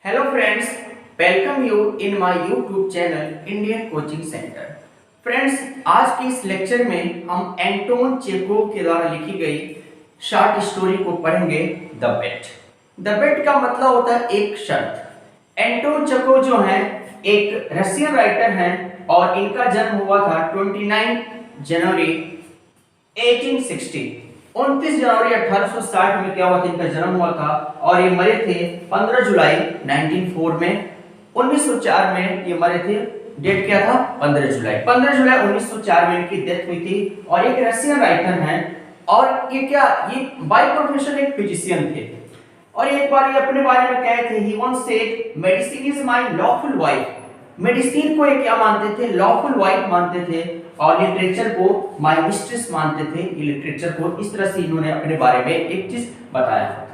Hello friends, welcome you in my YouTube channel Indian Coaching Center. Friends, आज के इस lecture में हम एंटोन चेकोव के द्वारा लिखी गई शॉर्ट स्टोरी को पढ़ेंगे, द बेट। द बेट का मतलब होता है एक शर्त। एंटोन चेकोव जो हैं एक रशियन राइटर हैं और इनका जन्म हुआ था 29 जनवरी 1860। 29 जनवरी 1860 में क्या हुआ था, इनका जन्म हुआ था और ये मरे थे 15 जुलाई 1904 में। 1904 में ये मरे थे। डेट क्या था? 15 जुलाई 1904 में इनकी डेथ हुई थी। और एक रशियन राइटर हैं और ये बाय प्रोफेशन एक फिजिशियन थे। और एक बार ये अपने बारे में कहे थे, he once said medicine is my lawful wife. Medicine को ये क्या मानते थे? लॉफुल वाइफ मानते थे। और लिटरेचर को माय मिस्ट्रेस मानते थे। ये लिटरेचर को इस तरह से इन्होंने अपने बारे में एक चीज बताया था।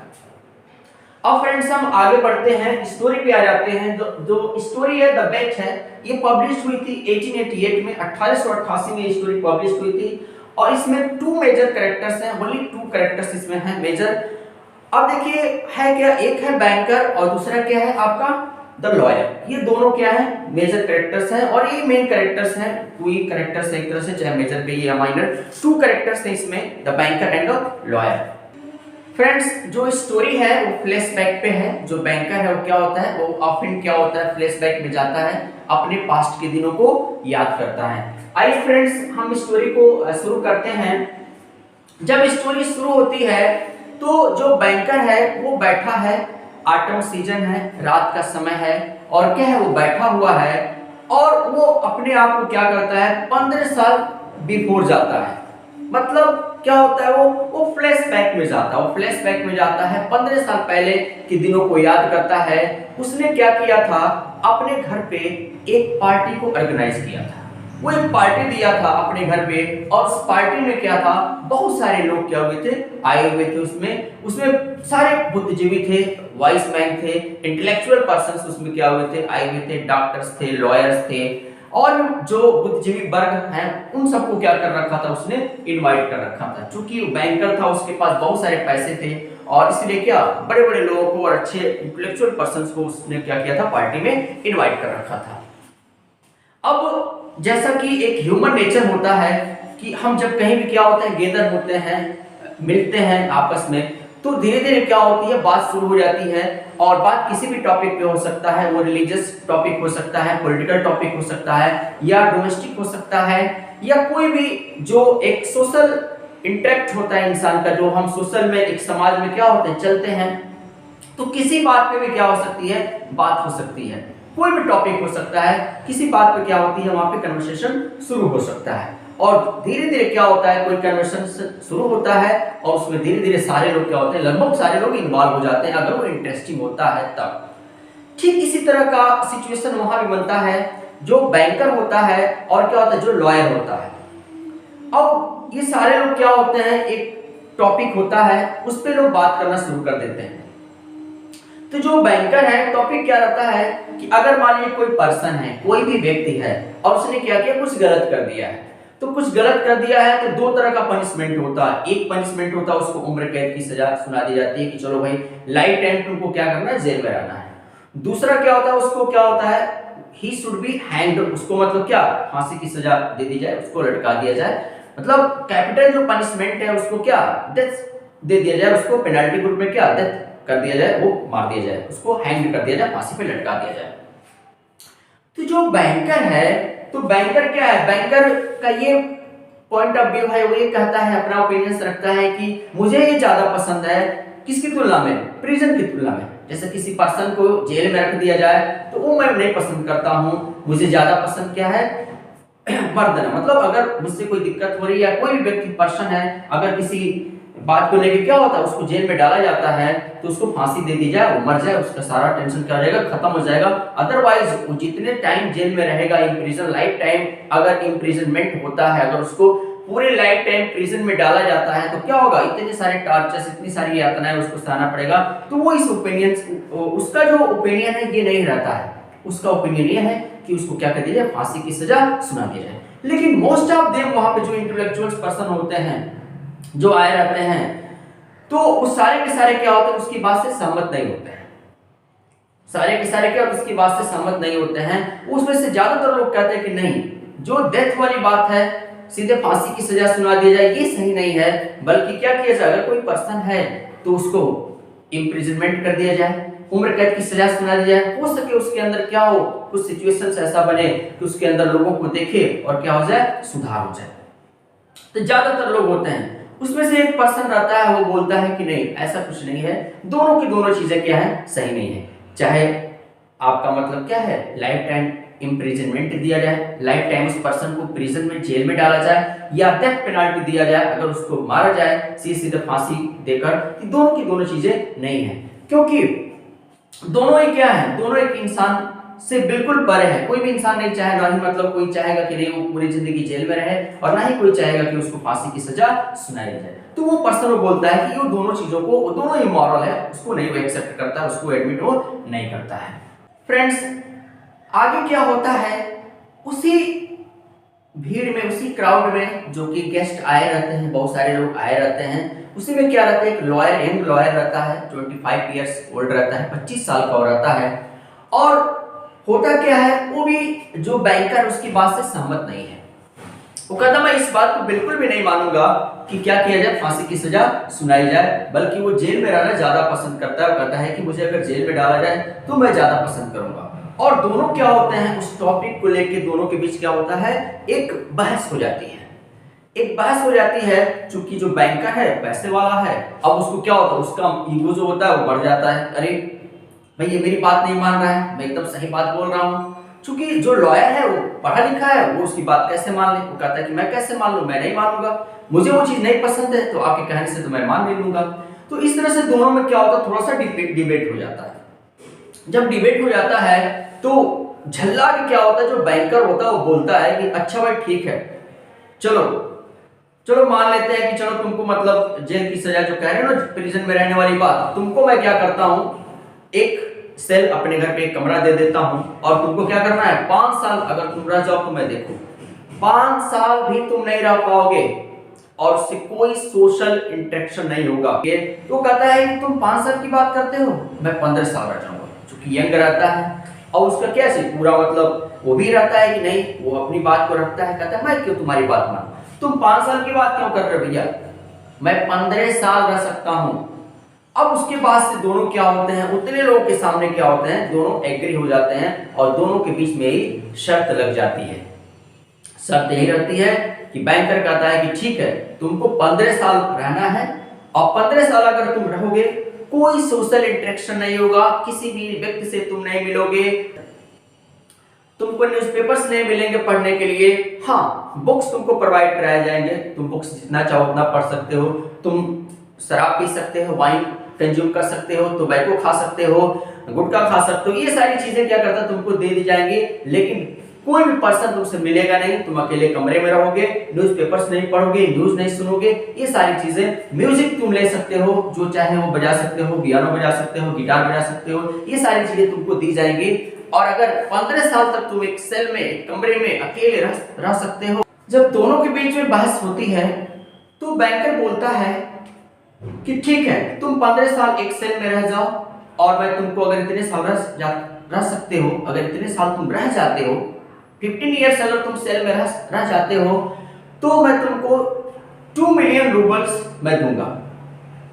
अब फ्रेंड्स, हम आगे बढ़ते हैं, स्टोरी पे आ जाते हैं। जो स्टोरी है द बेट है, ये पब्लिश हुई थी 1888 में। 1888 में ये स्टोरी पब्लिश हुई थी और इसमें टू मेजर कैरेक्टर्स हैं, ओनली टू कैरेक्टर्स इसमें हैं मेजर। अब देखिए है क्या, एक है बैंकर और दूसरा क्या है आपका द लॉयर। ये दोनों क्या है? मेजर कैरेक्टर्स हैं और ये मेन कैरेक्टर्स हैं। टू ही कैरेक्टर्स हैं एक तरह से, चाहे मेजर पे या माइनर, टू कैरेक्टर्स हैं इसमें, the banker and the lawyer. Friends, जो स्टोरी है वो फ्लैशबैक पे है। जो बैंकर है वो क्या होता है, वो ऑफन क्या होता है, फ्लैशबैक में जाता है, अपने पास्ट के दिनों को याद करता है। आइए फ्रेंड्स, हम स्टोरी को शुरू करते हैं। जब स्टोरी शुरू होती है तो जो बैंकर है वो बैठा है, ऑटम सीजन है, रात का समय है और क्या है, वो बैठा हुआ है और वो अपने आप को क्या करता है, 15 साल बिफोर जाता है। मतलब क्या होता है, वो फ्लैशबैक में जाता है। वो फ्लैशबैक में जाता है, 15 साल पहले के दिनों को याद करता है। उसने क्या किया था, अपने घर पे एक पार्टी को ऑर्गेनाइज किया था। वो एक पार्टी दिया था अपने घर पे और उस पार्टी में क्या था, बहुत सारे लोग क्या हुए थे, आए हुए थे। उसमें सारे बुद्धिजीवी थे, वाइस मैन थे, इंटेलेक्चुअल पर्सन्स उसमें क्या हुए थे, आए हुए थे। डॉक्टर्स थे, लॉयर्स थे और जो बुद्धिजीवी वर्ग हैं उन सबको क्या कर रखा था, उसने इनवाइट कर रखा था। चूंकि बैंकर था, उसके पास बहुत सारे पैसे थे और इसलिए क्या बड़े बड़े लोगों को और अच्छे इंटेलेक्चुअल पर्सन्स को उसने क्या किया था, पार्टी में इनवाइट कर रखा था। अब जैसा कि एक ह्यूमन नेचर होता है कि हम जब कहीं भी क्या होता है, गेदर होते हैं, मिलते हैं आपस में, तो धीरे धीरे क्या होती है, बात शुरू हो जाती है। और बात किसी भी टॉपिक पे हो सकता है, वो रिलीजियस टॉपिक हो सकता है, पॉलिटिकल टॉपिक हो सकता है या डोमेस्टिक हो सकता है या कोई भी जो एक सोशल इंटरेक्ट होता है इंसान का, जो हम सोशल में एक समाज में क्या होते हैं, चलते हैं, तो किसी बात पे भी क्या हो सकती है, बात हो सकती है। कोई भी टॉपिक हो सकता है, किसी बात पे क्या होती है, वहां पे कन्वर्सेशन शुरू हो सकता है। और धीरे धीरे क्या होता है, कोई कन्वर्सेशन शुरू होता है और उसमें धीरे धीरे सारे लोग क्या होते हैं, लगभग सारे लोग इन्वॉल्व हो जाते हैं, अगर वो इंटरेस्टिंग होता है तब। ठीक इसी तरह का सिचुएशन वहां भी बनता है। जो बैंकर होता है और क्या होता है, जो लॉयर होता है। अब ये सारे लोग क्या होते हैं, एक टॉपिक होता है, उस पर लोग बात करना शुरू कर देते हैं। तो जो बैंकर है, टॉपिक क्या रहता है कि अगर मान लीजिए कोई पर्सन है, कोई भी व्यक्ति है और उसने क्या किया, कुछ गलत कर दिया है। तो कुछ गलत कर दिया है तो दो तरह का पनिशमेंट होता है। एक पनिशमेंट होता है, उसको उम्र कैद की सजा सुना दी जाती है कि चलो भाई लाइफ टाइम तुमको क्या करना है, जेल में रहना है। दूसरा क्या होता है, उसको क्या होता है, ही शुड बी हैंग्ड। उसको मतलब क्या, फांसी की सजा दे दी जाए, उसको लटका दिया जाए। मतलब कैपिटल जो पनिशमेंट है उसको क्या, डेथ दे दिया जाए, उसको पेनल्टी ग्रुप में क्या, डेथ कर दिया जाए, वो मार दिया जाए, उसको हैंग कर दिया जाए, फांसी पे लटका दिया जाए। तो जो बैंकर है, तो बैंकर क्या है, बैंकर का ये पॉइंट ऑफ व्यू है, वो ये कहता है, अपना ओपिनियन रखता है कि मुझे ये ज्यादा पसंद है किसकी तुलना में, प्रिजन की तुलना में। जैसे किसी पर्सन को जेल में रख दिया जाए तो वो मैं नहीं पसंद करता हूं, मुझे ज्यादा पसंद क्या है, मर्दना। मतलब अगर मुझसे कोई दिक्कत हो रही है, कोई भी व्यक्ति पर्सन है, अगर किसी बात को लेके क्या होता है, उसको जेल में डाला जाता है तो उसको फांसी दे दी जाए, वो मर जाए, उसका सारा टेंशन क्या हो जाएगा, खत्म हो जाएगा। अदरवाइज वो जितने टाइम जेल में रहेगा, इम्प्रिजन, लाइफ टाइम अगर इम्प्रिजनमेंट होता है, अगर उसको पूरे लाइफ टाइम प्रिजन में डाला जाता है तो क्या होगा, इतने सारे टॉर्चर्स, इतनी सारी यातनाएं उसको सहना पड़ेगा। तो वो इस ओपिनियन, उसका जो ओपिनियन है ये नहीं रहता है। उसका ओपिनियन ये है कि उसको क्या कर दिया जाए, फांसी की सजा सुना दी जाए। लेकिन मोस्ट ऑफ देम वहां पे जो इंटेलेक्चुअल पर्सन होते हैं, जो आए रहते हैं, तो उस सारे के सारे क्या होते हैं, उसकी बात से सहमत नहीं होते हैं। सारे के सारे क्या उसकी बात से सहमत नहीं होते हैं। उसमें से ज्यादातर लोग कहते हैं कि नहीं, जो डेथ वाली बात है, सीधे फांसी की सजा सुना दी जाए, ये सही नहीं है, बल्कि क्या किया जाए, अगर कोई पर्सन है तो उसको इम्प्रिजनमेंट कर दिया जाए, उम्र कैद की सजा सुना दी जाए। हो सके उसके अंदर क्या हो, कुछ सिचुएशंस ऐसा बने कि उसके अंदर लोगों को देखे और क्या हो जाए, सुधार हो जाए। तो ज्यादातर लोग होते हैं, उसमें से एक पर्सन रहता है, वो बोलता है कि नहीं ऐसा कुछ नहीं है, दोनों की दोनों चीजें क्या है, सही नहीं है। चाहे आपका मतलब क्या है, लाइफ टाइम इम्प्रिजनमेंट दिया जाए, लाइफ टाइम उस पर्सन को प्रिजन में, जेल में डाला जाए, या डेथ पेनाल्टी दिया जाए, अगर उसको मारा जाए सीधे फांसी देकर, दोनों की दोनों चीजें नहीं है। क्योंकि दोनों ही क्या है, दोनों एक इंसान से बिल्कुल परे है। कोई भी इंसान नहीं चाहे, ना ही मतलब कोई चाहेगा कि नहीं वो पूरी जिंदगी जेल में रहे, और ना ही कोई चाहेगा कि उसको फांसी की सजा सुनाई जाए। तो वो पर्सन वो बोलता है कि वो दोनों चीजों को, वो दोनों इमोरल है, उसको नहीं वो एक्सेप्ट करता, उसको एडमिट वो नहीं करता है। फ्रेंड्स, आगे क्या होता है, उसी भीड़ में, उसी क्राउड में जो कि गेस्ट आए रहते हैं, बहुत सारे लोग आए रहते हैं, उसी में क्या रहता है, एक लॉयर, यंग लॉयर रहता है, 25 ईयर्स ओल्ड रहता है, 25 साल का रहता है। और होता क्या है, वो भी जो बैंकर उसकी बात से सहमत नहीं है। वो कहता मैं इस बात को बिल्कुल भी नहीं मानूंगा कि क्या किया जाए, फांसी की सजा सुनाई जाए, बल्कि वो जेल में रहना ज्यादा पसंद करता है। वो कहता है कि मुझे अगर जेल में डाला जाए तो मैं ज्यादा पसंद करूंगा। और दोनों क्या होते हैं, उस टॉपिक को लेके दोनों के बीच क्या होता है, एक बहस हो जाती है। एक बहस हो जाती है, चूंकि जो बैंकर है पैसे वाला है, अब उसको क्या होता है, उसका ईगो जो होता है वो बढ़ जाता है। अरे भाई ये मेरी बात नहीं मान रहा है, मैं एकदम सही बात बोल रहा हूँ। चूंकि जो लॉयर है वो पढ़ा लिखा है, वो उसकी बात कैसे मान ले, वो कहता है कि मैं कैसे मान लूं, मैं नहीं मानूंगा, मुझे वो चीज नहीं पसंद है, तो आपके कहने से तो मैं मान नहीं लूंगा। तो इस तरह से दोनों में क्या होता है, थोड़ा सा डिबेट हो जाता है। जब डिबेट हो जाता है तो झल्ला के क्या होता है, जो बैंकर होता है वो बोलता है कि अच्छा भाई ठीक है, चलो चलो मान लेते हैं कि चलो तुमको मतलब जेल की सजा जो कह रहे हो ना, प्रिजन में रहने वाली बात, तुमको मैं क्या करता हूं, एक सेल अपने घर पे एक कमरा दे देता हूं, और तुमको क्या करना है, 5 साल अगर तुम रह जाओ तो मैं देखूं, 5 साल भी तुम नहीं रह पाओगे और उससे कोई सोशल इंटरेक्शन नहीं होगा। तो कहता है कि तुम 5 साल की बात करते हो, मैं 15 साल रह जाऊंगा, क्योंकि यंग रहता है। और उसका कैसे पूरा मतलब वो भी रहता है कि नहीं, वो अपनी बात को रखता है, कहता है मैं क्यों तुम्हारी बात मानूं, तुम 5 साल की बात क्यों कर रहे हो भैया, मैं 15 साल रह सकता हूं। अब उसके बाद से दोनों क्या होते हैं, उतने लोगों के सामने क्या होते हैं, दोनों एग्री हो जाते हैं, और दोनों के बीच में ही शर्त लग जाती है। शर्त यही रहती है कि बैंकर कहता है कि ठीक है, तुमको 15 साल रहना है, और 15 साल अगर तुम रहोगे कोई सोशल इंटरेक्शन नहीं होगा, किसी भी व्यक्ति से तुम नहीं मिलोगे, तुमको न्यूज़पेपर्स नहीं मिलेंगे पढ़ने के लिए, हाँ बुक्स तुमको प्रोवाइड कराए जाएंगे, तुम बुक्स जितना चाहो उतना पढ़ सकते हो, तुम शराब पी सकते हो, वाइन कंज्यूम कर सकते हो, टोबैको खा सकते हो, गुटखा खा सकते हो, ये सारी चीजें क्या करता है तुमको दे दी जाएंगी। लेकिन कोई भी पर्सन तुमसे मिलेगा नहीं, तुम अकेले कमरे में रहोगे, न्यूज़पेपर्स नहीं पढ़ोगे, न्यूज नहीं सुनोगे, ये सारी चीजें, म्यूजिक तुम ले सकते हो, जो चाहे वो बजा सकते हो, पियानो बजा सकते हो, गिटार बजा सकते हो, ये सारी चीजें तुमको दी जाएंगी। और अगर 15 साल तक तुम एक सेल में, एक कमरे में अकेले रह सकते हो। जब दोनों के बीच में बहस होती है तो बैंकर बोलता है कि ठीक है, तुम 15 साल एक सेल में रह जाओ, और मैं तुमको अगर इतने साल रह सकते हो, अगर इतने साल तुम रह जाते हो, 15 ईयर्स अगर तुम सेल में रह जाते हो, तो मैं तुमको 2 मिलियन रूबल्स मैं दूंगा।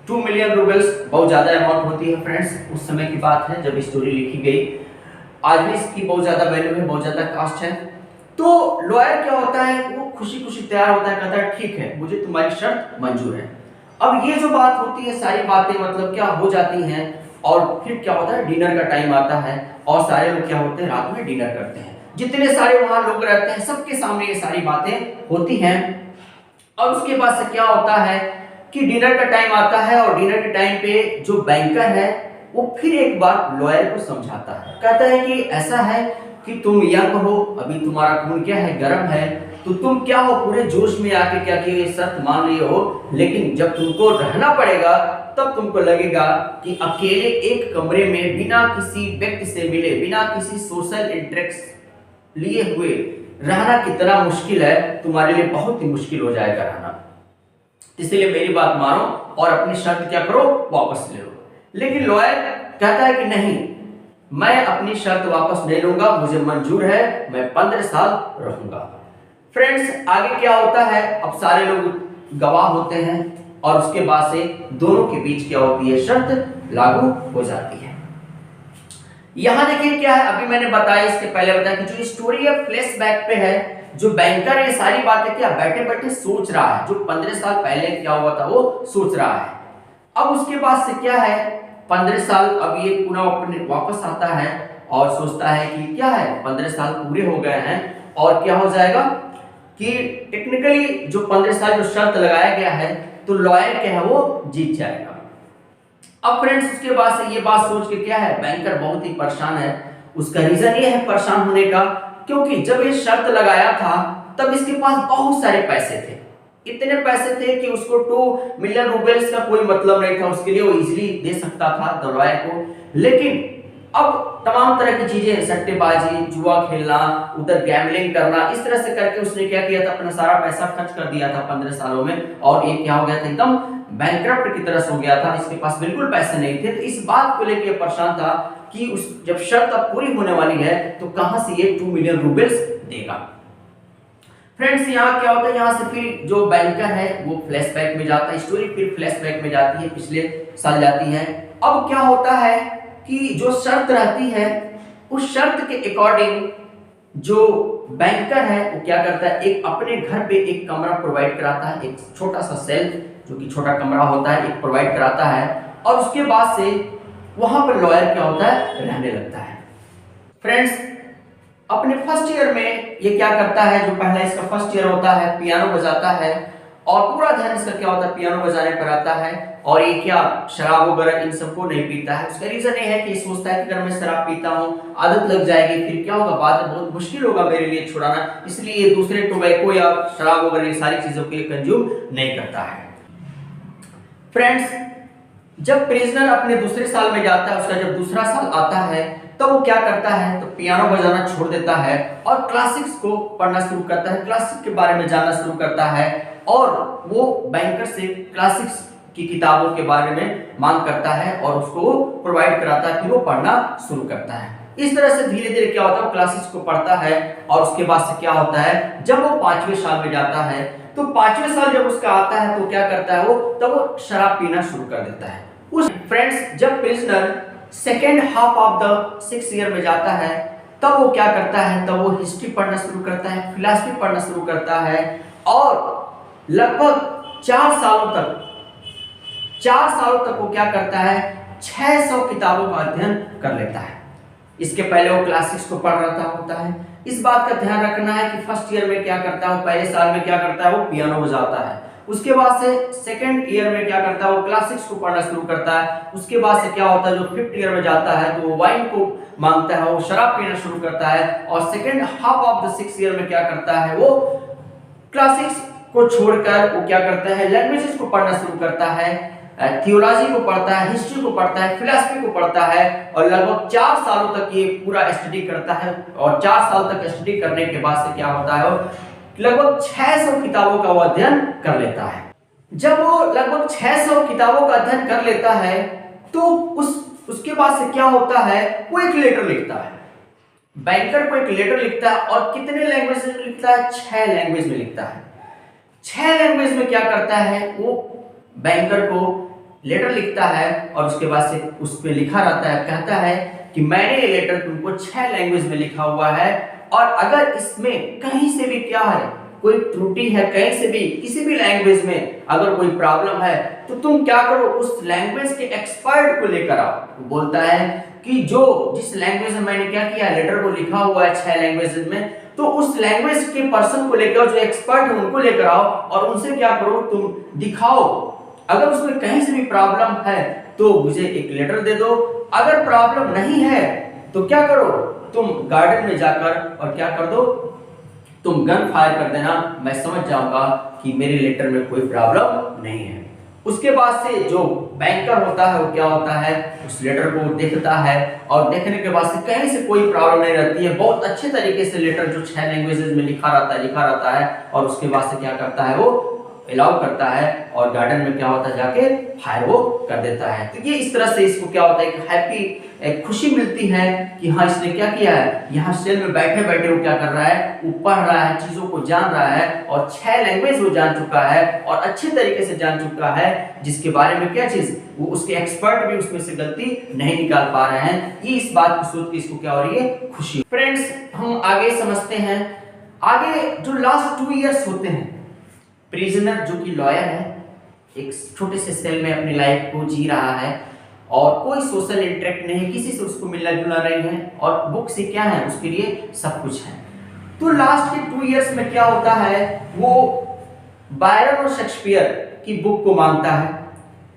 2 मिलियन रूबल्स बहुत ज्यादा अमाउंट होती है फ्रेंड्स, उस समय की बात है जब स्टोरी लिखी गई। आज भी इसकी बहुत ज्यादा वैल्यू है, बहुत ज्यादा कास्ट है। तो लॉयर क्या होता है, वो खुशी खुशी तैयार होता है, कहता है ठीक है, मुझे तुम्हारी शर्त मंजूर है। अब ये जो बात होती है, सारी बातें मतलब क्या हो जाती हैं, और फिर क्या होता है, डिनर का टाइम आता है, और सारे लोग क्या होते हैं, रात में डिनर करते हैं, जितने सारे वहां लोग रहते हैं सबके सामने ये सारी बातें होती हैं। और उसके बाद से क्या होता है कि डिनर का टाइम आता है, और डिनर के टाइम पे जो बैंकर है वो फिर एक बार लॉयर को समझाता है, कहता है कि ऐसा है कि तुम यंग हो, अभी तुम्हारा खून क्या है, गर्म है, तो तुम क्या हो, पूरे जोश में आके क्या कि ये शर्त मान लिए हो, लेकिन जब तुमको रहना पड़ेगा तब तुमको लगेगा कि अकेले एक कमरे में बिना किसी व्यक्ति से मिले, बिना किसी सोशल इंटरेक्ट लिए हुए रहना कितना मुश्किल है, तुम्हारे लिए बहुत ही मुश्किल हो जाएगा रहना। इसलिए मेरी बात मानो और अपनी शर्त क्या करो, वापस ले लो। लेकिन लॉयर कहता है कि नहीं, मैं अपनी शर्त वापस नहीं लूंगा, मुझे मंजूर है, मैं 15 साल रहूंगा। फ्रेंड्स आगे क्या होता है, अब सारे लोग गवाह होते हैं और उसके बाद से दोनों के बीच क्या होती है, शर्त लागू हो जाती है। यहां देखिए क्या है, अभी मैंने बताया, इसके पहले बताया कि जो स्टोरी है फ्लैशबैक पे है। जो बैंकर ये सारी बातें क्या बैठे बैठे सोच रहा है, जो 15 साल पहले क्या हुआ था वो सोच रहा है। अब उसके बाद से क्या है, 15 साल अब ये पूरा अपने वापस आता है और सोचता है कि क्या है, 15 साल पूरे हो गए हैं और क्या हो जाएगा कि टेक्निकली जो 15 साल जो शर्त लगाया गया है तो लॉयर क्या है वो जीत जाएगा। अब फ्रेंड्स उसके बाद से ये बात सोच के क्या है, बैंकर बहुत ही परेशान है। उसका रीजन ये है परेशान होने का, क्योंकि जब ये शर्त लगाया था तब इसके पास बहुत सारे पैसे थे। इतने पैसे थे कि उसको 2 मिलियन रूबल्स का कोई मतलब नहीं था, उसके लिए वो इजीली दे सकता था दरवाजे को। लेकिन अब तमाम तरह की चीजें, सट्टेबाजी, जुआ खेलना, उधर गैम्बलिंग करना, इस तरह से करके उसने क्या किया था, अपना सारा पैसा खर्च कर दिया था 15 सालों में। और ये क्या हो गया था, एकदम बैंकरप्ट की तरह हो गया था, इसके पास बिल्कुल पैसे नहीं थे। तो इस बात को लेकर परेशान था कि उस जब शर्त अब पूरी होने वाली है तो कहां से ये 2 मिलियन रूबल्स देगा। फ्रेंड्स यहाँ क्या होता है, यहाँ से फिर जो बैंकर है वो फ्लैशबैक में जाता है, स्टोरी फिर फ्लैशबैक में जाती है, पिछले साल जाती है। अब क्या होता है कि जो शर्त रहती है उस शर्त के अकॉर्डिंग जो बैंकर है वो क्या करता है, एक अपने घर पे एक कमरा प्रोवाइड कराता है, एक छोटा सा सेल जो कि छोटा कमरा होता है एक प्रोवाइड कराता है। और उसके बाद से वहां पर लॉयर क्या होता है, रहने लगता है। फ्रेंड्स अपने फर्स्ट ईयर में ये क्या करता है, जो पहला इसका फर्स्ट ईयर होता है, पियानो बजाता है और पूरा ध्यान इसका क्या होता है, पियानो बजाने पर आता है। और ये क्या शराब वगैरह इन सबको नहीं पीता है। उसका रीजन ये है कि ये सोचता है कि अगर मैं शराब पीता हूँ आदत लग जाएगी, फिर क्या होगा, बाद में बहुत मुश्किल होगा मेरे लिए छुड़ाना, इसलिए ये दूसरे टोबैको या शराब वगैरह सारी चीजों को कंज्यूम नहीं करता है। फ्रेंड्स जब प्रिजनर अपने दूसरे साल में जाता है, उसका जब दूसरा साल आता है तो वो क्या करता है, तो पियानो बजाना छोड़ देता है और क्लासिक्स को पढ़ना शुरू करता है, क्लासिक के बारे में जानना शुरू करता है। और वो बैंकर से क्लासिक्स की किताबों के बारे में मांग करता है और उसको वो प्रोवाइड कराता है, फिर वो पढ़ना शुरू करता है। इस तरह से धीरे धीरे क्या होता है, क्लासिक्स को पढ़ता है। और उसके बाद से क्या होता है, जब वो 5वें साल में जाता है तो 5वें साल जब उसका आता है तो क्या करता है वो, तब वो शराब पीना शुरू कर देता है। उस फ्रेंड्स जब prisoner second half of the 6th year में जाता है तब वो क्या करता है, तब वो हिस्ट्री पढ़ना शुरू करता है, फिलॉसफी पढ़ना शुरू करता है। और लगभग 4 सालों तक वो क्या करता है, 600 किताबों का अध्ययन कर लेता है। इसके पहले वो क्लासिक्स को पढ़ रहा होता है। इस बात का ध्यान रखना है कि फर्स्ट ईयर में क्या करता है, पहले साल में क्या करता है, वो पियानो बजाता है। उसके बाद से सेकंड ईयर में क्या करता है, वो क्लासिक्स को पढ़ना शुरू करता है। उसके बाद से क्या होता है, जो 5th ईयर में जाता है तो वो वाइन को मांगता है, वो शराब पीना शुरू करता है। और second half of the 6th year में क्या करता है, वो क्लासिक्स को छोड़कर वो क्या करता है, लैंग्वेजेस को पढ़ना शुरू करता है, थियोलॉजी को पढ़ता है, हिस्ट्री को पढ़ता है, फिलॉसफी को पढ़ता है। और लगभग 4 सालों तक ये पूरा स्टडी करता है। और 4 साल तक स्टडी करने के बाद से क्या होता है, लगभग 600 किताबों का वो अध्ययन कर लेता है। जब वो लगभग 600 किताबों का अध्ययन कर लेता है तो उसके बाद से क्या होता है, वो एक लेटर लिखता है, बैंकर को एक लेटर लिखता है। और कितने लैंग्वेज में लिखता है, 6 लैंग्वेज में लिखता है। 6 लैंग्वेज में क्या करता है, वो बैंकर को लेटर लिखता है और उसके बाद से उस पे लिखा रहता है, कहता है कि मैंने ये लेटर तुमको 6 लैंग्वेज में लिखा हुआ है और अगर इसमें कहीं से भी क्या है, कोई त्रुटि है, कहीं से भी किसी भी लैंग्वेज में अगर कोई प्रॉब्लम है तो तुम क्या करो, उस लैंग्वेज के एक्सपर्ट को लेकर आओ। वो बोलता है कि जो जिस लैंग्वेज में मैंने क्या किया, लेटर को लिखा हुआ है 6 लैंग्वेज में, तो उस लैंग्वेज के पर्सन को लेकर, जो एक्सपर्ट है उनको लेकर आओ और उनसे क्या करो, तुम दिखाओ। अगर उसमें कहीं से भी प्रॉब्लम है तो मुझे एक लेटर दे दो, अगर प्रॉब्लम नहीं है तो क्या करो, तुम गार्डन में जाकर और क्या कर दो, तुम गन फायर कर देना, मैं समझ जाऊंगा कि मेरे लेटर में कोई प्रॉब्लम नहीं है। उसके बाद से जो बैंकर होता है वो क्या होता है, उस लेटर को देखता है और देखने के बाद से कहीं से कोई प्रॉब्लम नहीं रहती है। बहुत अच्छे तरीके से लेटर जो 6 लैंग्वेजेस में लिखा रहता है और उसके बाद से क्या करता है, वो अलाउ करता है और गार्डन में क्या होता है जाके फायर वो कर देता है। तो ये इस तरह से इसको क्या होता है कि हैप्पी एक खुशी मिलती है कि हाँ इसने क्या किया है, यहाँ सेल में बैठे बैठे वो क्या कर रहा है, वो पढ़ रहा है, चीजों को जान रहा है और 6 लैंग्वेज वो जान चुका है और अच्छे तरीके से जान चुका है, जिसके बारे में क्या चीज वो उसके एक्सपर्ट भी उसमें से गलती नहीं निकाल पा रहे हैं। ये इस बात को सोच के इसको क्या हो रही है, खुशी। फ्रेंड्स हम आगे समझते हैं। आगे जो लास्ट 2 इयर्स होते हैं, प्रिजनर जो कि लॉयर है, एक छोटे से सेल में अपनी लाइफ को जी रहा है और कोई सोशल इंटरेक्ट नहीं है, किसी से उसको मिलना जुलना नहीं है और बुक से क्या है उसके लिए सब कुछ है। तो लास्ट के 2 इयर्स में क्या होता है, वो बायरन और शेक्सपियर की बुक को मांगता है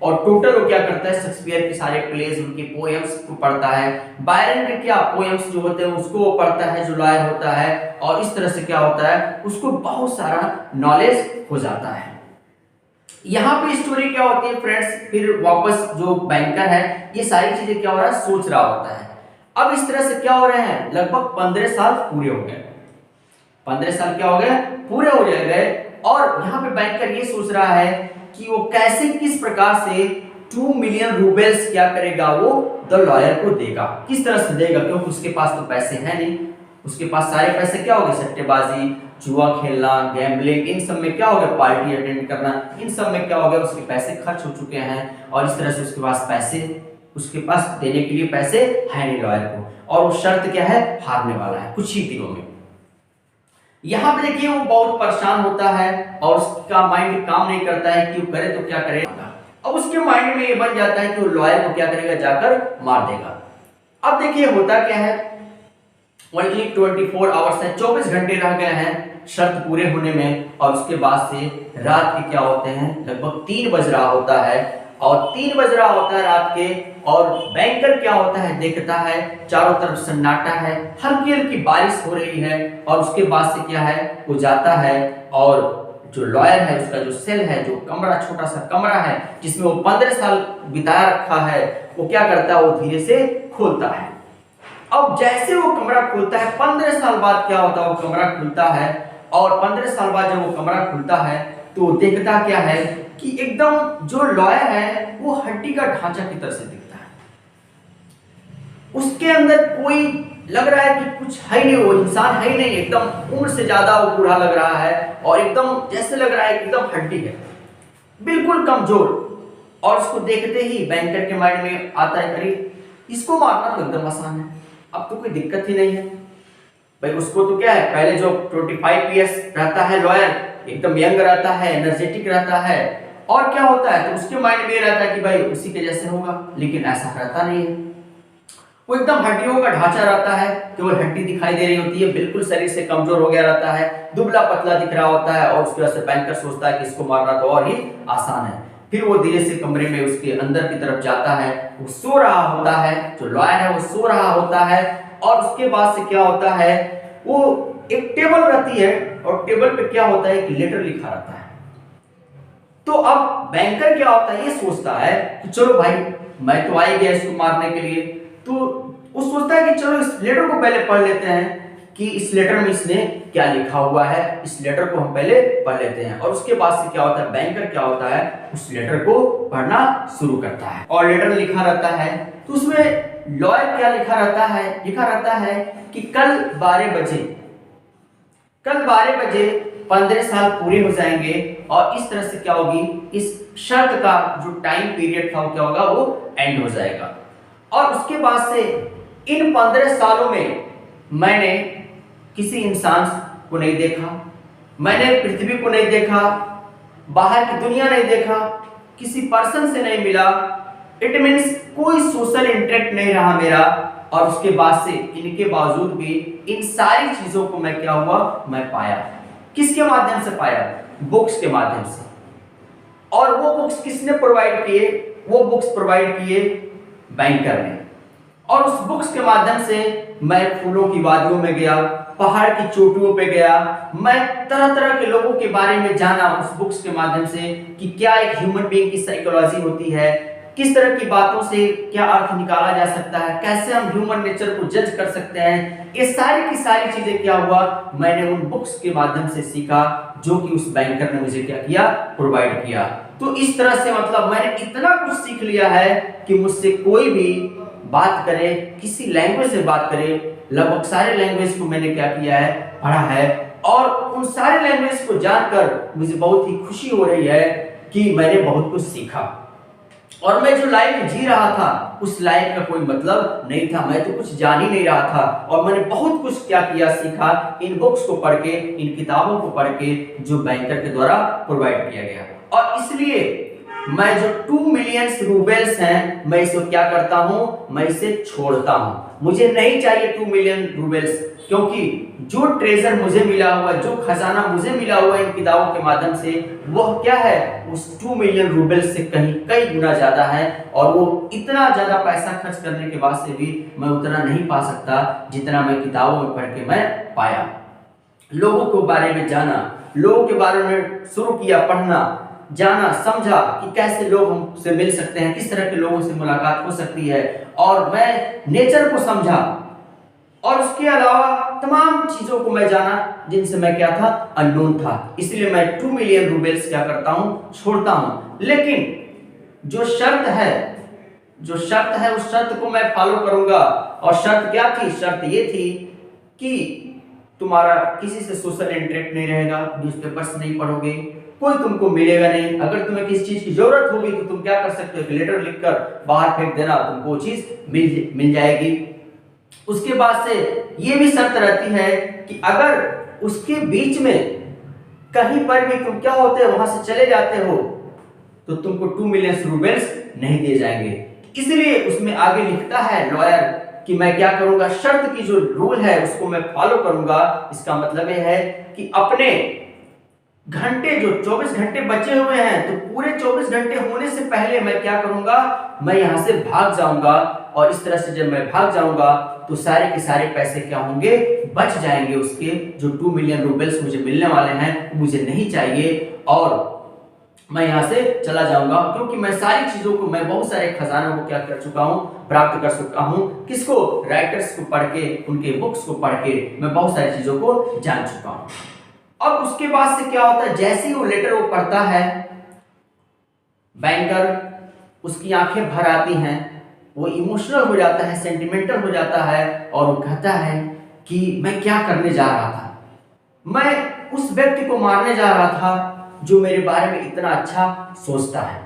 और टोटल वो क्या करता है, शेक्सपियर के सारे प्लेज उनके पोएम्स को पढ़ता है, बायरन के क्या पोएम्स जो होते हैं उसको वो पढ़ता है जो लॉयर होता है, और इस तरह से क्या होता है उसको बहुत सारा नॉलेज हो जाता है। यहाँ पे स्टोरी क्या होती है फ्रेंड्स, फिर वापस जो बैंकर है ये सारी चीजें क्या हो रहा है सोच रहा होता है। अब इस तरह से क्या हो रहे हैं, लगभग 15 साल पूरे हो गए, 15 साल क्या हो गए पूरे हो गए और यहाँ पे बैंकर ये सोच रहा है कि वो कैसे किस प्रकार से 2 मिलियन रूबल्स क्या करेगा, वो द लॉयर को देगा, किस तरह से देगा, क्योंकि उसके पास तो पैसे हैं नहीं, उसके पास सारे पैसे क्या हो गए, सट्टेबाजी, जुआ खेलना, गैम्बलिंग, इन सब में क्या हो गया, पार्टी अटेंड करना, इन सब में क्या हो गया उसके पैसे खर्च हो चुके हैं और इस तरह से उसके पास पैसे, उसके पास देने के लिए पैसे है नहीं लॉयर को, और वो शर्त क्या है, हारने वाला है कुछ ही दिनों में। यहाँ पे देखिए वो बहुत परेशान होता है और उसका माइंड काम नहीं करता है कि वो करे तो क्या करेगा। अब उसके माइंड में ये बन जाता है कि वो लॉयर को क्या करेगा, जाकर मार देगा। अब देखिए होता क्या है, ओनली 24 आवर्स है, 24 घंटे रह गए हैं शर्त पूरे होने में, और उसके बाद से रात के क्या होते हैं, लगभग 3 बज रहा होता है और 3 बज रहा होता है रात के, और बैंकर क्या होता है, देखता है चारों तरफ सन्नाटा है, हल्की हल्की बारिश हो रही है, और उसके बाद से क्या है वो जाता है और जो लॉयर है उसका जो सेल है, जो कमरा, छोटा सा कमरा है जिसमें वो 15 साल बिताया रखा है, वो क्या करता है, वो धीरे से खोलता है। अब जैसे वो कमरा खुलता है, 15 साल बाद क्या होता है, वो कमरा खुलता है और 15 साल बाद जब वो कमरा खुलता है तो देखता क्या है कि एकदम जो लॉयर है वो हड्डी का ढांचा की तरह से दिखता है, उसके अंदर कोई लग रहा है कि कुछ है नहीं, वो इंसान है ही नहीं, एकदम उम्र से ज्यादा वो बूढ़ा लग रहा है और एकदम जैसे लग रहा है एकदम हड्डी है, बिल्कुल कमजोर। और उसको देखते ही बैंकर के माइंड में आता है, अरे इसको मारना तो एकदम आसान है, अब तो कोई दिक्कत ही नहीं है भाई। उसको तो क्या है, पहले जो 25 इयर्स रहता है लॉयर, एकदम यंग रहता है, एनर्जेटिक रहता है, और क्या होता है तो उसके माइंड में रहता है कि भाई उसी के जैसे होगा, लेकिन ऐसा रहता नहीं है। वो एकदम हड्डियों का ढांचा रहता है, केवल हड्डी दिखाई दे रही होती है, बिल्कुल शरीर से कमजोर हो गया रहता है, दुबला पतला दिख रहा होता है, और उसकी वजह से बैंकर सोचता है कि इसको मारना तो और ही आसान है। फिर वो धीरे से कमरे में उसके अंदर की तरफ जाता है, वो सो रहा होता है, जो लॉयर है वो सो रहा होता है, और उसके बाद से क्या होता है, वो एक टेबल रहती है और टेबल पे क्या होता है, एक लेटर लिखा रहता है। तो अब बैंकर क्या होता है, ये सोचता है कि चलो भाई मैं तो आ ही गया इसको मारने के लिए, तो वो सोचता है कि चलो इस लेटर को पहले पढ़ लेते हैं कि इस लेटर में इसने क्या लिखा हुआ है, इस लेटर को हम पहले पढ़ लेते हैं। और उसके बाद से क्या होता है, बैंकर क्या होता है उस लेटर को पढ़ना शुरू करता है, और लेटर लिखा रहता है तो उसमें लॉयर क्या लिखा रहता है, लिखा रहता है कि कल 12 बजे, कल 12 बजे 15 साल पूरे हो जाएंगे, और इस तरह से क्या होगी, इस शर्त का जो टाइम पीरियड था वो क्या होगा, वो एंड हो जाएगा। और उसके बाद से इन 15 सालों में मैंने किसी इंसान को नहीं देखा, मैंने पृथ्वी को नहीं देखा, बाहर की दुनिया नहीं देखा, किसी पर्सन से नहीं मिला, इट मीन्स कोई सोशल इंटरेक्ट नहीं रहा मेरा। और उसके बाद से इनके बावजूद भी इन सारी चीजों को मैं क्या हुआ, मैं पाया। किसके माध्यम से पाया, बुक्स के माध्यम से। और वो बुक्स किसने प्रोवाइड किए, वो बुक्स प्रोवाइड किए बैंकर ने। और उस बुक्स के माध्यम से मैं फूलों की वादियों में गया, पहाड़ की चोटियों पे गया, मैं तरह तरह के लोगों के बारे में जाना उस बुक्स के माध्यम से कि क्या एक ह्यूमन बीइंग की साइकोलॉजी होती है, किस तरह की बातों से क्या अर्थ निकाला जा सकता है, कैसे हम ह्यूमन नेचर को जज कर सकते हैं, ये सारी की सारी चीजें क्या हुआ मैंने उन बुक्स के माध्यम से सीखा जो कि उस बैंकर ने मुझे क्या किया, प्रोवाइड किया। तो इस तरह से मतलब मैंने इतना कुछ सीख लिया है कि मुझसे कोई भी बात करे, किसी लैंग्वेज से बात करे, लगभग सारे लैंग्वेज को मैंने क्या किया है, पढ़ा है। और उन सारे लैंग्वेज को जानकर मुझे बहुत ही खुशी हो रही है कि मैंने बहुत कुछ सीखा। और मैं जो लाइफ जी रहा था उस लाइफ का कोई मतलब नहीं था, मैं तो कुछ जान ही नहीं रहा था। और मैंने बहुत कुछ क्या किया, सीखा इन बुक्स को पढ़ के, इन किताबों को पढ़ के जो बैंकर के द्वारा प्रोवाइड किया गया। और इसलिए मैं जो 2 मिलियन रूबल्स हैं, मैं इसे क्या करता हूं, मैं इसे छोड़ता हूं। मुझे नहीं चाहिए 2 मिलियन रूबल्स, क्योंकि जो ट्रेजर मुझे मिला हुआ, जो खजाना मुझे मिला हुआ इन किताबों के माध्यम से, वह क्या है, उस 2 मिलियन रूबल्स से कहीं कई गुना ज्यादा है। और वो इतना ज्यादा पैसा खर्च करने के बाद से भी मैं उतना नहीं पा सकता जितना मैं किताबों में पढ़ के मैं पाया। लोगों के बारे में जाना, लोगों के बारे में शुरू किया पढ़ना, जाना, समझा कि कैसे लोग हमसे मिल सकते हैं, किस तरह के लोगों से मुलाकात हो सकती है। और मैं नेचर को समझा और उसके अलावा तमाम चीजों को मैं जाना जिनसे मैं क्या था, अननोन था। इसलिए मैं 2 मिलियन रूबल्स क्या करता हूं, छोड़ता हूं। लेकिन जो शर्त है उस शर्त को मैं फॉलो करूंगा। और शर्त क्या थी, शर्त ये थी कि तुम्हारा किसी से सोशल इंटरेक्ट नहीं रहेगा, न्यूज़पेपर्स नहीं पढ़ोगे, कोई तुमको मिलेगा नहीं। अगर तुम्हें किसी चीज की जरूरत होगी तो तुम क्या कर सकते हो, एक लेटर लिखकर बाहर फेंक देना, तुमको वो चीज मिल जाएगी। उसके बाद से ये भी शर्त रहती है कि अगर उसके बीच में कहीं पर भी तुम क्या होते हो, वहां से चले जाते हो, तो तुमको 2 मिलियन रूबल्स नहीं दिए जाएंगे। इसलिए उसमें आगे लिखता है लॉयर कि मैं क्या करूंगा, शर्त की जो रूल है उसको मैं फॉलो करूंगा। इसका मतलब यह है कि अपने घंटे जो 24 घंटे बचे हुए हैं, तो पूरे 24 घंटे होने से पहले मैं क्या करूंगा, मैं यहां से भाग जाऊंगा। और इस तरह से जब मैं भाग जाऊंगा तो सारे के सारे पैसे क्या होंगे, बच जाएंगे। उसके जो 2 मिलियन रूबल्स मुझे मिलने वाले हैं मुझे नहीं चाहिए और मैं यहां से चला जाऊंगा, क्योंकि मैं सारी चीजों को, मैं बहुत सारे खजानों को क्या कर चुका हूं, प्राप्त कर चुका हूं। किसको, राइटर्स को पढ़ के, उनके बुक्स को पढ़ के मैं बहुत सारी चीजों को जान चुका हूं। अब उसके बाद से क्या होता है, जैसे ही वो लेटर वो पढ़ता है, बैंकर, उसकी आंखें भर आती हैं, वो इमोशनल हो जाता है, सेंटिमेंटल हो जाता है और वो कहता है कि मैं क्या करने जा रहा था, मैं उस व्यक्ति को मारने जा रहा था जो मेरे बारे में इतना अच्छा सोचता है।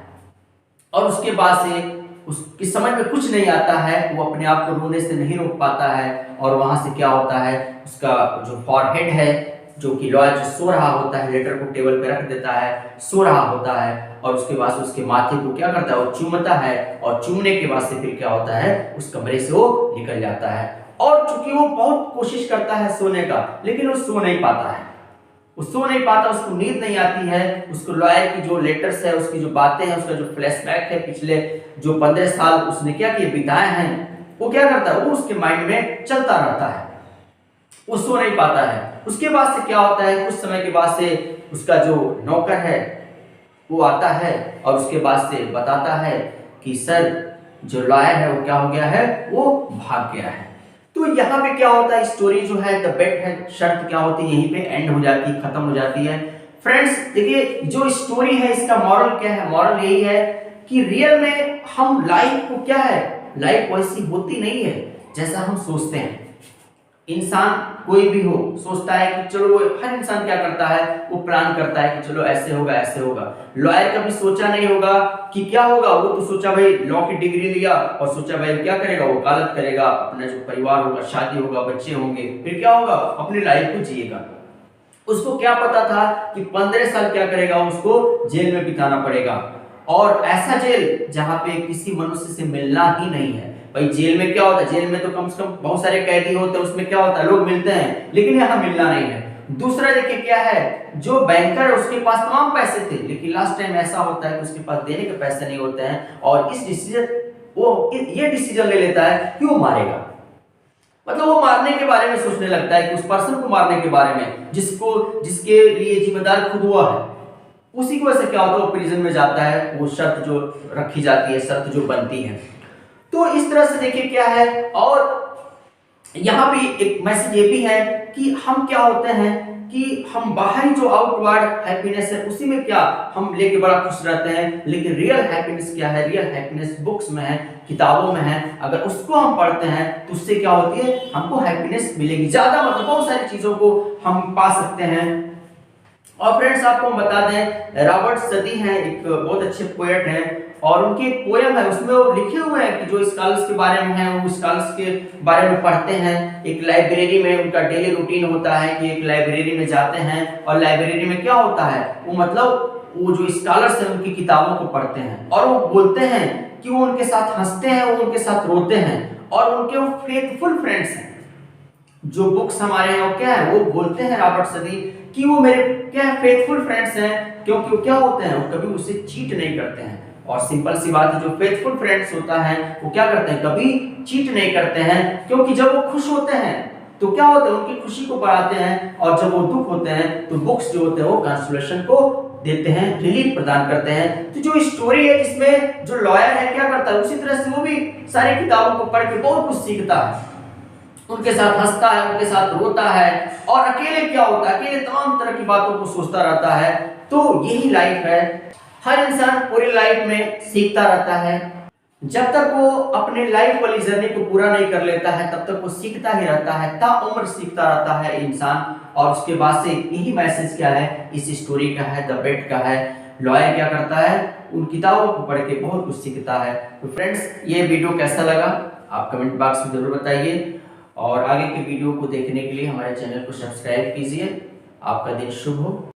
और उसके बाद से उसकी समझ में कुछ नहीं आता है, वो अपने आप को रोने से नहीं रोक पाता है। और वहां से क्या होता है, उसका जो फॉरहेड है, जो कि लॉयर जो सो रहा होता है, लेटर को टेबल पे रख देता है, सो रहा होता है, और उसके बाद उसके माथे को क्या करता है, वो चूमता है। और चूमने के बाद से फिर क्या होता है, उस कमरे से वो निकल जाता है। और चूंकि वो बहुत कोशिश करता है सोने का, लेकिन वो सो नहीं पाता है, वो सो नहीं पाता, उसको नींद नहीं आती है। उसको लॉयर की जो लेटर्स है, उसकी जो बातें हैं, उसका जो फ्लैशबैक है, पिछले जो 15 साल उसने क्या किए, बिताए हैं, वो क्या करता है, वो उसके माइंड में चलता रहता है, वो सो नहीं पाता है। उसके बाद से क्या होता है, कुछ समय के बाद से उसका जो नौकर है वो आता है और उसके बाद से बताता है कि सर, जो लॉयर है वो क्या हो गया है, वो भाग गया है। तो यहाँ पे क्या होता है, स्टोरी जो है, द बेट है, शर्त क्या होती है, यहीं पे एंड हो जाती है, खत्म हो जाती है। फ्रेंड्स देखिए, जो स्टोरी है इसका मॉरल क्या है, मॉरल यही है कि रियल में हम लाइफ को क्या है, लाइफ वैसी होती नहीं है जैसा हम सोचते हैं। इंसान कोई भी हो सोचता है कि चलो, हर इंसान क्या करता है, वो प्लान करता है कि चलो ऐसे होगा ऐसे होगा। लॉयर कभी सोचा नहीं होगा कि क्या होगा, वो तो सोचा भाई लॉ की डिग्री लिया और सोचा भाई क्या करेगा, वो वकालत करेगा, अपना जो परिवार होगा, शादी होगा, बच्चे होंगे, फिर क्या होगा, अपनी लाइफ को जिएगा। उसको क्या पता था कि 15 साल क्या करेगा, उसको जेल में बिताना पड़ेगा। और ऐसा जेल जहां पे किसी मनुष्य से मिलना ही नहीं है। भाई जेल में क्या होता है, जेल में तो कम से कम बहुत सारे कैदी होते हैं, उसमें क्या होता है, लोग मिलते हैं, लेकिन यहाँ मिलना नहीं है। दूसरा देखिए क्या है, जो बैंकर है उसके पास तमाम पैसे थे, लेकिन लास्ट टाइम ऐसा होता है कि उसके पास देने के पैसे नहीं होते हैं, और इस डिसीजन वो ये डिसीजन ले लेता है कि वो मारेगा। मतलब वो मारने के बारे में सोचने लगता है कि उस पर्सन को मारने के बारे में जिसके लिए जिम्मेदार खुद हुआ है। उसी की वजह से क्या होता है वो प्रिजन में जाता है, वो शर्त जो रखी जाती है, शर्त जो बनती है। तो इस तरह से देखिए क्या है, और यहाँ पे एक मैसेज ये भी है कि हम क्या होते हैं कि हम बाहरी जो आउटवर्ड हैप्पीनेस है उसी में क्या हम लेके बड़ा खुश रहते हैं, लेकिन रियल हैप्पीनेस क्या है, रियल हैप्पीनेस बुक्स में है, किताबों में है। अगर उसको हम पढ़ते हैं तो उससे क्या होती है, हमको हैप्पीनेस मिलेगी ज्यादा, मतलब बहुत सारी चीजों को हम पा सकते हैं। और फ्रेंड्स आपको हम बता दें, रॉबर्ट सदी हैं, एक बहुत अच्छे पोएट हैं, और उनकी एक पोयम है उसमें वो लिखे हुए हैं कि जो स्कॉलर्स के बारे में है वो स्कॉलर्स के बारे में पढ़ते हैं। एक लाइब्रेरी में उनका डेली रूटीन होता है कि एक लाइब्रेरी में जाते हैं, और लाइब्रेरी में क्या होता है, वो मतलब वो जो स्कॉलर्स हैं उनकी किताबों को पढ़ते हैं, और वो बोलते हैं कि वो उनके साथ हंसते हैं, वो उनके साथ रोते हैं, और उनके वो फेथफुल फ्रेंड्स हैं। जो बुक्स हमारे हैं वो क्या है, वो बोलते हैं रॉबर्ट सदी कि वो मेरे क्या फेथफुल फ्रेंड्स हैं, क्योंकि वो क्या होते हैं, वो कभी उसे चीट नहीं करते हैं। और सिंपल सी बात है, जो फेथफुल फ्रेंड्स होता है वो क्या करते हैं, कभी चीट नहीं करते हैं, क्योंकि जब वो खुश होते हैं तो क्या होता है, उनकी खुशी को बढ़ाते हैं, और जब वो दुख होते हैं तो बुक्स जो होते हैं वो कंसोलेशन को देते हैं, रिलीफ प्रदान करते हैं। तो जो स्टोरी है जिसमें जो लॉयर है क्या करता है, उसी तरह से वो भी सारी किताबों को पढ़ के बहुत कुछ सीखता है, उनके साथ हंसता है, उनके साथ रोता है, और अकेले क्या होता है, अकेले तमाम तरह की बातों को सोचता रहता है। तो यही लाइफ है, हर इंसान पूरी लाइफ में सीखता रहता है। जब तक वो अपने लाइफ वाली जर्नी को पूरा नहीं कर लेता है तब तक वो सीखता ही रहता है, ताउम्र सीखता रहता है इंसान। और उसके बाद से यही मैसेज क्या है इस स्टोरी का है, द बेट का है, लॉयर क्या करता है, उन किताबों को पढ़ के बहुत कुछ सीखता है। तो फ्रेंड्स ये वीडियो कैसा लगा आप कमेंट बॉक्स में जरूर बताइए, और आगे के वीडियो को देखने के लिए हमारे चैनल को सब्सक्राइब कीजिए। आपका दिन शुभ हो।